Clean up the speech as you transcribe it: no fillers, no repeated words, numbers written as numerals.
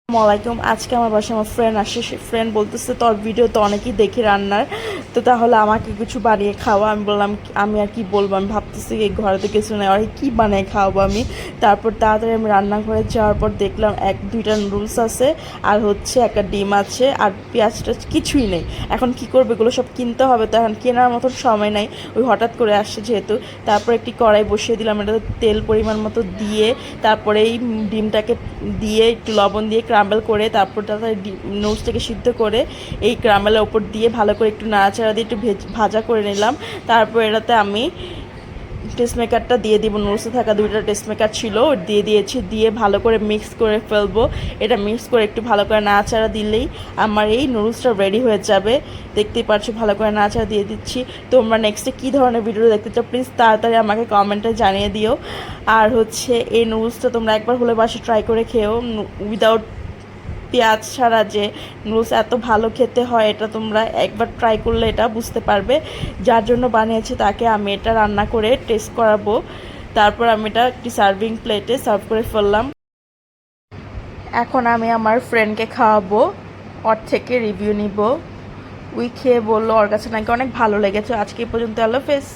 আসসালামাইকুম। আজকে আমার বাসায় আমার ফ্রেন্ড আসে। সে ফ্রেন্ড বলতেছে তোর ভিডিও তো অনেকেই দেখি রান্নার, তো তাহলে আমাকে কিছু বানিয়ে খাওয়া। আমি বললাম আমি আর কি বলবো, আমি ভাবতেছি এই ঘরে তো কিছু নেই, আর কি বানিয়ে খাওয়াবো আমি। তারপর তাড়াতাড়ি আমি রান্নাঘরে যাওয়ার পর দেখলাম দুইটা নুডলস আছে, আর হচ্ছে একটা ডিম আছে, আর পেঁয়াজটা কিছুই নেই। এখন কি করবে, এগুলো সব কিনতে হবে, তো এখন কেনার মতন সময় নাই, ওই হঠাৎ করে আসছে যেহেতু। তারপর একটি কড়াই বসিয়ে দিলাম, এটাতে তেল পরিমাণ মতো দিয়ে তারপরে এই ডিমটাকে দিয়ে একটু লবণ দিয়ে ক্রাম্বল করে তারপর তাড়াতাড়ি নুডলসটাকে সিদ্ধ করে এই ক্রাম্বলের ওপর দিয়ে ভালো করে একটু নাড়াচাড়া দিয়ে একটু ভাজা করে নিলাম। তারপর এটাতে আমি টেস্ট মেকারটা দিয়ে দিব, নুডলসে থাকা দুইটা টেস্ট মেকার ছিল দিয়ে দিয়েছি, দিয়ে ভালো করে মিক্স করে ফেলবো। এটা মিক্স করে একটু ভালো করে নাড়াচাড়া দিলেই আমার এই নুডলসটা রেডি হয়ে যাবে। দেখতেই পাচ্ছ ভালো করে নাড়াচাড়া দিয়ে দিচ্ছি। তোমরা নেক্সটে কী ধরনের ভিডিও দেখতে চাও প্লিজ তাড়াতাড়ি আমাকে কমেন্টে জানিয়ে দিও। আর হচ্ছে এই নুডলসটা তোমরা একবার হলে বাসে ট্রাই করে খেও, উইদাউট পেঁয়াজ ছাড়া যে নুডলস এত ভালো খেতে হয়, এটা তোমরা একবার ট্রাই করলে এটা বুঝতে পারবে। যার জন্য বানিয়েছি তাকে আমি এটা রান্না করে টেস্ট করাবো। তারপর আমি এটা একটি সার্ভিং প্লেটে সার্ভ করে ফেললাম। এখন আমি আমার ফ্রেন্ডকে খাওয়াবো, ওর থেকে রিভিউ নিব। খেয়ে বললো ওর কাছে নাকি অনেক ভালো লেগেছে। আজকে এই পর্যন্ত, আল্লাহ হাফেজ।